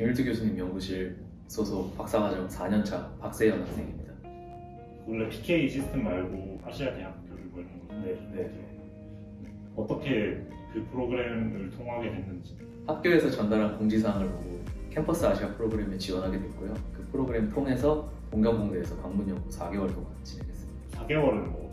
김일두 교수님 연구실 소속 박사과정 4년차 박세현 학생입니다. 원래 PK 시스템 말고 아시아 대학교를 뭐 이런 건데 어떻게 그 프로그램을 통하게 됐는지. 학교에서 전달한 공지사항을 보고 캠퍼스 아시아 프로그램에 지원하게 됐고요. 그 프로그램 통해서 동경공대에서 방문 연구 4개월 동안 진행했습니다. 4개월은 뭐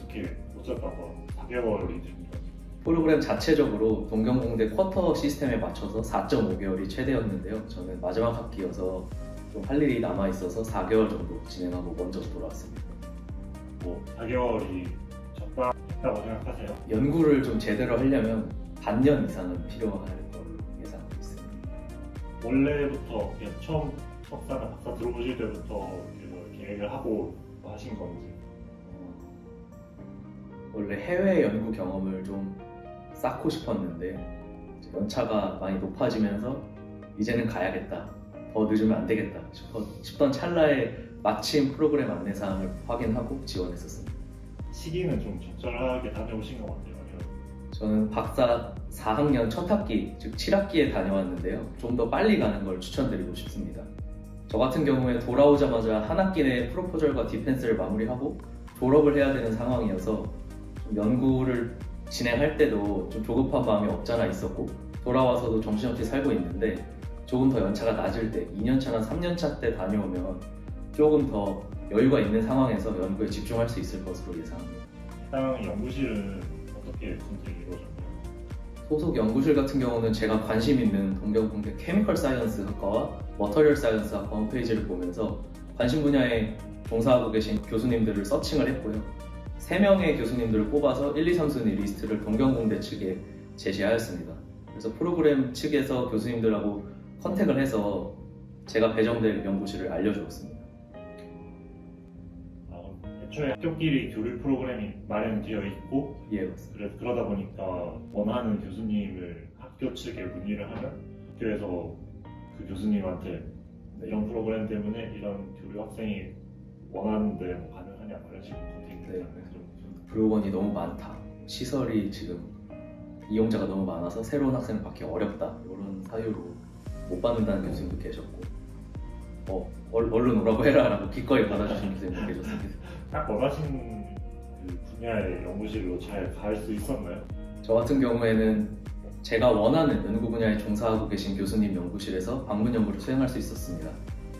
어쩌다가 4개월이 된 거지? 프로그램 자체적으로 동경공대 쿼터 시스템에 맞춰서 4.5개월이 최대였는데요. 저는 마지막 학기여서 좀 할 일이 남아있어서 4개월 정도 진행하고 먼저 돌아왔습니다. 뭐 4개월이 적당하다고 생각하세요? 연구를 좀 제대로 하려면 반년 이상은 필요할 걸로 예상하고 있습니다. 원래부터 그냥 처음 석사나 박사 들어보실 때부터 계획을 하고 하신 건지? 원래 해외 연구 경험을 좀 쌓고 싶었는데 연차가 많이 높아지면서 이제는 가야겠다, 더 늦으면 안 되겠다 싶던 찰나에 마침 프로그램 안내사항을 확인하고 지원했었습니다. 시기는 좀 적절하게 다녀오신 것 같아요. 저는 박사 4학년 첫 학기, 즉 7학기에 다녀왔는데요. 좀 더 빨리 가는 걸 추천드리고 싶습니다. 저 같은 경우에 돌아오자마자 한 학기 내에 프로포절과 디펜스를 마무리하고 졸업을 해야 되는 상황이어서 좀 연구를 진행할 때도 좀 조급한 마음이 없잖아 있었고, 돌아와서도 정신없이 살고 있는데 조금 더 연차가 낮을 때, 2년차나 3년차 때 다녀오면 조금 더 여유가 있는 상황에서 연구에 집중할 수 있을 것으로 예상합니다. 해당 연구실은 어떻게 선택이 이루어졌나요? 소속 연구실 같은 경우는 제가 관심 있는 동경공대 케미컬 사이언스 학과와 머터리얼 사이언스 학과 홈페이지를 보면서 관심 분야에 종사하고 계신 교수님들을 서칭을 했고요. 3명의 교수님들을 뽑아서 1, 2, 3순위 리스트를 동경공대 측에 제시하였습니다. 그래서 프로그램 측에서 교수님들하고 컨택을 해서 제가 배정될 연구실을 알려주었습니다. 애초에 학교끼리 교류 프로그램이 마련되어 있고, 예, 맞습니다. 그러다 보니까 원하는 교수님을 학교 측에 문의를 하면 학교에서 그 교수님한테 이런 프로그램 때문에 이런 교류 학생이 원하는데 뭐 가능하냐 이런 식으로 컨택을 브로건이 너무 많다, 시설이 지금 이용자가 너무 많아서 새로운 학생을 받기 어렵다, 이런 사유로 못 받는다는 교수님도 계셨고, 얼른 오라고 해라 라고 기꺼이 받아주시는 교수님도 계셨습니다. 딱 원하신 그 분야의 연구실로 잘 갈 수 있었나요? 저 같은 경우에는 제가 원하는 연구 분야에 종사하고 계신 교수님 연구실에서 방문 연구를 수행할 수 있었습니다.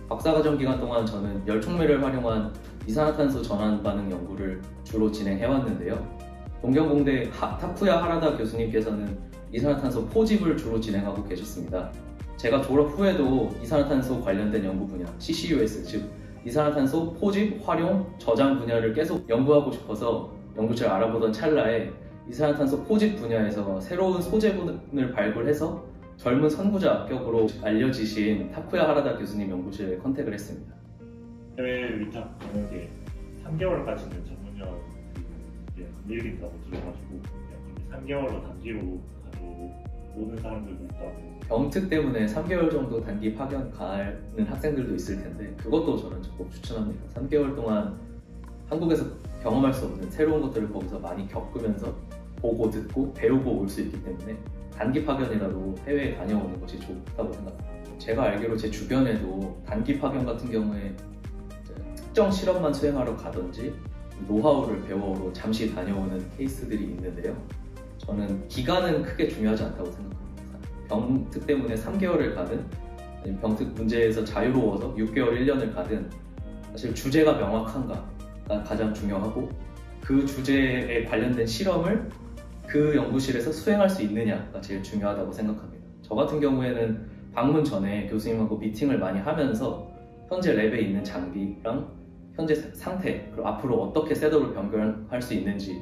박사과정 기간 동안 저는 열촉매를 활용한 이산화탄소 전환 반응 연구를 주로 진행해왔는데요. 동경공대 타쿠야 하라다 교수님께서는 이산화탄소 포집을 주로 진행하고 계셨습니다. 제가 졸업 후에도 이산화탄소 관련된 연구 분야, CCUS, 즉 이산화탄소 포집, 활용, 저장 분야를 계속 연구하고 싶어서 연구실을 알아보던 찰나에 이산화탄소 포집 분야에서 새로운 소재분을 발굴해서 젊은 선구자 합격으로 알려지신 타쿠야 하라다 교수님 연구실에 컨택을 했습니다. 해외 위탁 가는 게 3개월까지는 전문의학이 안 밀린다고 들어가지고 3개월로 단기로 가도 오는 사람들도 있다고. 병특 때문에 3개월 정도 단기 파견 가는 학생들도 있을 텐데 그것도 저는 적극 추천합니다. 3개월 동안 한국에서 경험할 수 없는 새로운 것들을 거기서 많이 겪으면서 보고 듣고 배우고 올 수 있기 때문에 단기 파견이라도 해외에 다녀오는 것이 좋다고 생각합니다. 제가 알기로 제 주변에도 단기 파견 같은 경우에 특정 실험만 수행하러 가든지 노하우를 배워오러 잠시 다녀오는 케이스들이 있는데요. 저는 기간은 크게 중요하지 않다고 생각합니다. 병특 때문에 3개월을 가든 아니면 병특 문제에서 자유로워서 6개월, 1년을 가든 사실 주제가 명확한가가 가장 중요하고, 그 주제에 관련된 실험을 그 연구실에서 수행할 수 있느냐가 제일 중요하다고 생각합니다. 저 같은 경우에는 방문 전에 교수님하고 미팅을 많이 하면서 현재 랩에 있는 장비랑 현재 상태, 그리고 앞으로 어떻게 셋업을 변경할 수 있는지에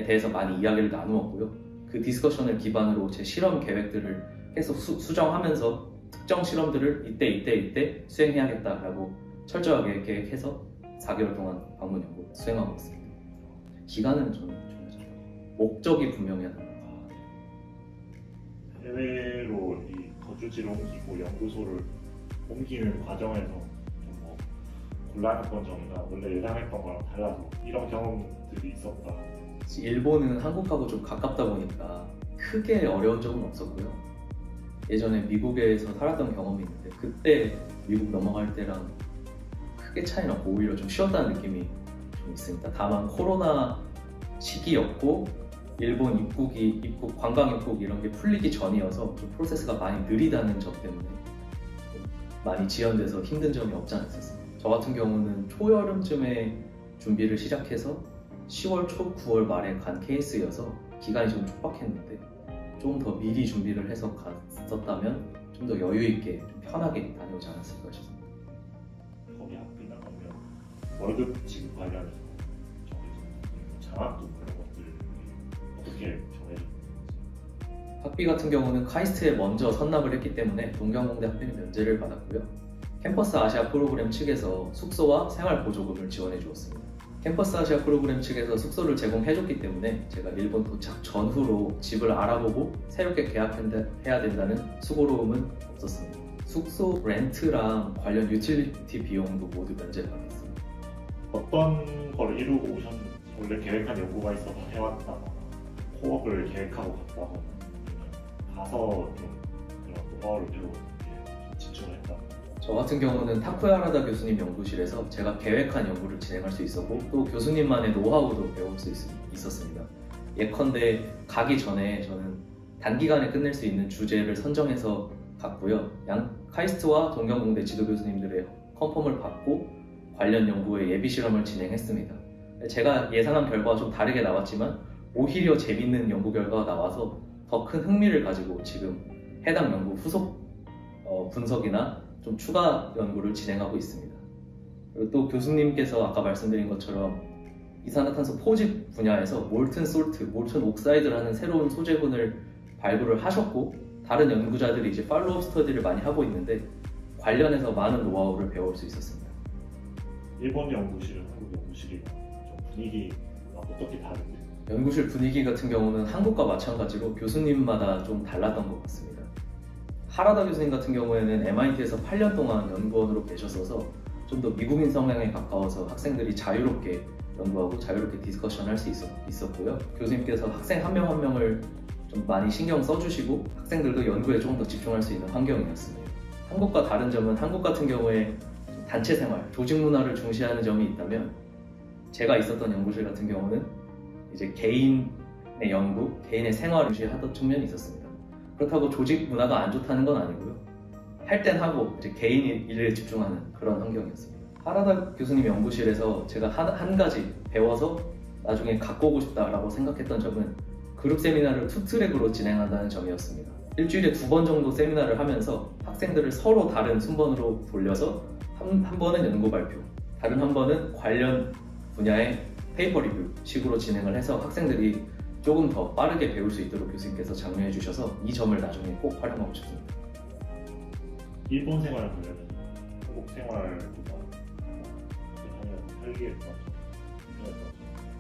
대해서 많이 이야기를 나누었고요. 그 디스커션을 기반으로 제 실험 계획들을 계속 수정하면서 특정 실험들을 이때 수행해야겠다라고 철저하게 계획해서 4개월 동안 방문 연구 수행하고 있습니다. 기간은 저는 중요하죠. 목적이 분명해야 합니다. 해외로 이 거주지를 옮기고 연구소를 옮기는 과정에서 뭐 곤란했던 점이나 원래 예상했던 거랑 달라서 이런 경험들이 있었다. 일본은 한국하고 좀 가깝다 보니까 크게 어려운 적은 없었고요. 예전에 미국에서 살았던 경험이 있는데 그때 미국 넘어갈 때랑 크게 차이 나고 오히려 좀 쉬었다는 느낌이 좀 있습니다. 다만 코로나 시기였고 일본 관광 입국 이런 게 풀리기 전이어서 좀 프로세스가 많이 느리다는 점 때문에 많이 지연돼서 힘든 점이 없지 않아 있었습니다. 저 같은 경우는 초여름쯤에 준비를 시작해서 10월 초 9월 말에 간 케이스여서 기간이 좀 촉박했는데 조금 더 미리 준비를 해서 갔었다면 좀 더 여유 있게 좀 편하게 다녀오지 않았을까 싶습니다. 거기 학비 나가면 월급 지급 관련해서 정해진 장학금 그런 것들 어떻게 정해졌는지. 학비 같은 경우는 카이스트에 먼저 선납을 했기 때문에 동경공대 학비는 면제를 받았고요. 캠퍼스 아시아 프로그램 측에서 숙소와 생활 보조금을 지원해 주었습니다. 캠퍼스 아시아 프로그램 측에서 숙소를 제공해줬기 때문에 제가 일본 도착 전후로 집을 알아보고 새롭게 계약해야 된다는 수고로움은 없었습니다. 숙소 렌트랑 관련 유틸리티 비용도 모두 면제받았습니다. 어떤 걸 이루고 오셨는지, 원래 계획한 연구가 있어서 해왔다거나 코업을 계획하고 갔다거나 가서 좀 이런 노하우를 배우고 집중을 했다. 저 같은 경우는 타쿠야하라다 교수님 연구실에서 제가 계획한 연구를 진행할 수 있었고 또 교수님만의 노하우도 배울 수 있었습니다. 예컨대 가기 전에 저는 단기간에 끝낼 수 있는 주제를 선정해서 갔고요. 카이스트와 동경공대 지도 교수님들의 컨펌을 받고 관련 연구의 예비 실험을 진행했습니다. 제가 예상한 결과와 좀 다르게 나왔지만 오히려 재밌는 연구 결과가 나와서 더 큰 흥미를 가지고 지금 해당 연구 후속 분석이나 좀 추가 연구를 진행하고 있습니다. 그리고 또 교수님께서 아까 말씀드린 것처럼 이산화탄소 포집 분야에서 몰튼 솔트, 몰튼 옥사이드라는 새로운 소재군을 발굴을 하셨고 다른 연구자들이 이제 팔로우업 스터디를 많이 하고 있는데 관련해서 많은 노하우를 배울 수 있었습니다. 일본 연구실은 한국 연구실이랑 좀 분위기가 어떻게 다른데? 연구실 분위기 같은 경우는 한국과 마찬가지로 교수님마다 좀 달랐던 것 같습니다. 하라다 교수님 같은 경우에는 MIT에서 8년 동안 연구원으로 계셨어서 좀 더 미국인 성향에 가까워서 학생들이 자유롭게 연구하고 자유롭게 디스커션 할 수 있었고요. 교수님께서 학생 한 명 한 명을 좀 많이 신경 써주시고 학생들도 연구에 조금 더 집중할 수 있는 환경이었습니다. 한국과 다른 점은 한국 같은 경우에 단체 생활, 조직 문화를 중시하는 점이 있다면 제가 있었던 연구실 같은 경우는 이제 개인의 연구, 개인의 생활을 중시하던 측면이 있었습니다. 그렇다고 조직 문화가 안 좋다는 건 아니고요. 할 땐 하고 이제 개인 일에 집중하는 그런 환경이었습니다. 하라다 교수님 연구실에서 제가 한 가지 배워서 나중에 갖고 오고 싶다라고 생각했던 점은 그룹 세미나를 2트랙으로 진행한다는 점이었습니다. 일주일에 2번 정도 세미나를 하면서 학생들을 서로 다른 순번으로 돌려서 한 번은 연구 발표, 다른 한 번은 관련 분야의 페이퍼 리뷰 식으로 진행을 해서 학생들이 조금 더 빠르게 배울 수 있도록 교수님께서 장려해 주셔서 이 점을 나중에 꼭 활용하고 싶습니다. 일본 생활을 보면 한국 생활보다 편리했던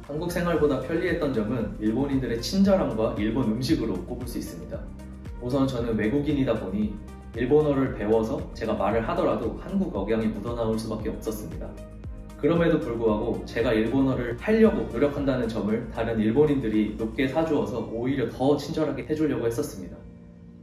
한국 생활보다 편리했던 점은 일본인들의 친절함과 일본 음식으로 꼽을 수 있습니다. 우선 저는 외국인이다 보니 일본어를 배워서 제가 말을 하더라도 한국 억양이 묻어나올 수밖에 없었습니다. 그럼에도 불구하고 제가 일본어를 하려고 노력한다는 점을 다른 일본인들이 높게 사주어서 오히려 더 친절하게 해주려고 했었습니다.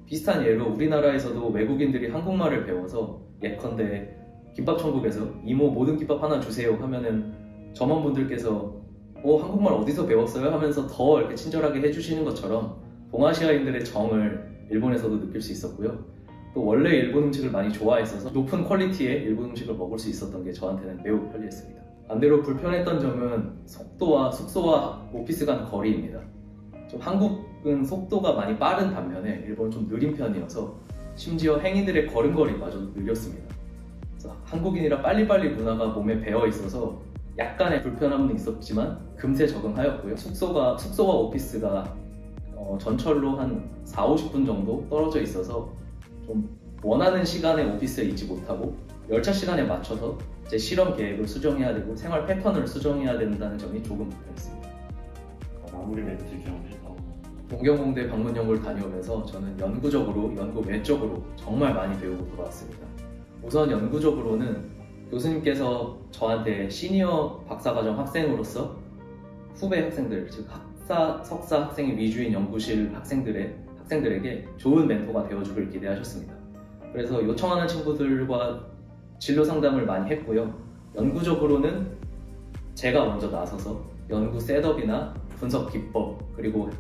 비슷한 예로 우리나라에서도 외국인들이 한국말을 배워서 예컨대 김밥천국에서 이모 모든 김밥 하나 주세요 하면은 점원분들께서 한국말 어디서 배웠어요? 하면서 더 이렇게 친절하게 해주시는 것처럼 동아시아인들의 정을 일본에서도 느낄 수 있었고요. 또 원래 일본 음식을 많이 좋아했어서 높은 퀄리티의 일본 음식을 먹을 수 있었던 게 저한테는 매우 편리했습니다. 반대로 불편했던 점은 속도와 숙소와 오피스 간 거리입니다. 좀 한국은 속도가 많이 빠른 반면에 일본은 좀 느린 편이어서 심지어 행인들의 걸음걸이마저도 느렸습니다. 그래서 한국인이라 빨리빨리 문화가 몸에 배어 있어서 약간의 불편함은 있었지만 금세 적응하였고요. 숙소와 오피스가 전철로 한 4-50분 정도 떨어져 있어서 좀 원하는 시간에 오피스에 있지 못하고 열차 시간에 맞춰서 제 실험 계획을 수정해야 되고 생활 패턴을 수정해야 된다는 점이 조금 불편했습니다. 마무리 멘트 경험해서 동경공대 방문 연구를 다녀오면서 저는 연구적으로, 연구 외적으로 정말 많이 배우고 돌아왔습니다. 우선 연구적으로는 교수님께서 저한테 시니어 박사과정 학생으로서 후배 학생들, 즉 석사 학생이 위주인 연구실 학생들의 학생들에게 좋은 멘토가 되어주길 기대하셨습니다. 그래서 요청하는 친구들과 진로 상담을 많이 했고요. 연구적으로는 제가 먼저 나서서 연구 셋업이나 분석 기법, 그리고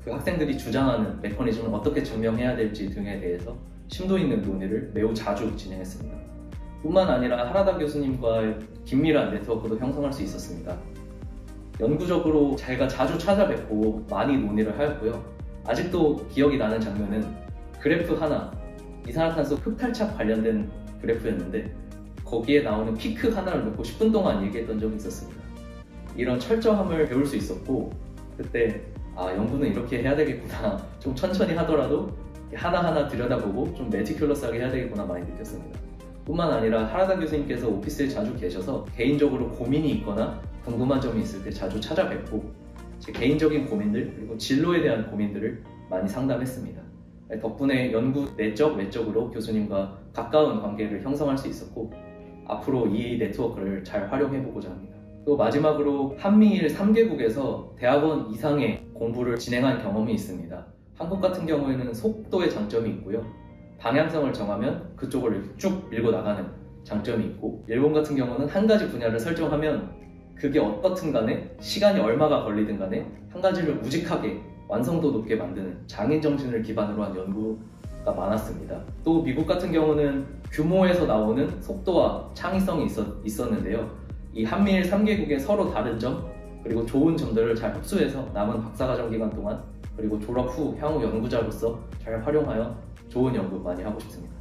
그 학생들이 주장하는 메커니즘을 어떻게 증명해야 될지 등에 대해서 심도 있는 논의를 매우 자주 진행했습니다. 뿐만 아니라 하라다 교수님과의 긴밀한 네트워크도 형성할 수 있었습니다. 연구적으로 제가 자주 찾아뵙고 많이 논의를 하였고요. 아직도 기억이 나는 장면은 그래프 하나, 이산화탄소 흡탈착 관련된 그래프였는데 거기에 나오는 피크 하나를 놓고 10분 동안 얘기했던 적이 있었습니다. 이런 철저함을 배울 수 있었고 그때 연구는 이렇게 해야 되겠구나, 좀 천천히 하더라도 하나하나 들여다보고 좀 매티큘러스하게 해야 되겠구나 많이 느꼈습니다. 뿐만 아니라 하라다 교수님께서 오피스에 자주 계셔서 개인적으로 고민이 있거나 궁금한 점이 있을 때 자주 찾아뵙고 제 개인적인 고민들 그리고 진로에 대한 고민들을 많이 상담했습니다. 덕분에 연구 내적, 외적으로 교수님과 가까운 관계를 형성할 수 있었고 앞으로 이 네트워크를 잘 활용해보고자 합니다. 또 마지막으로 한미일 3개국에서 대학원 이상의 공부를 진행한 경험이 있습니다. 한국 같은 경우에는 속도의 장점이 있고요. 방향성을 정하면 그쪽을 쭉 밀고 나가는 장점이 있고, 일본 같은 경우는 한 가지 분야를 설정하면 그게 어떻든 간에 시간이 얼마가 걸리든 간에 한 가지를 우직하게 완성도 높게 만드는 장인 정신을 기반으로 한 연구가 많았습니다. 또 미국 같은 경우는 규모에서 나오는 속도와 창의성이 있었는데요. 이 한미일 3개국의 서로 다른 점 그리고 좋은 점들을 잘 흡수해서 남은 박사과정 기간 동안 그리고 졸업 후 향후 연구자로서 잘 활용하여 좋은 연구 많이 하고 싶습니다.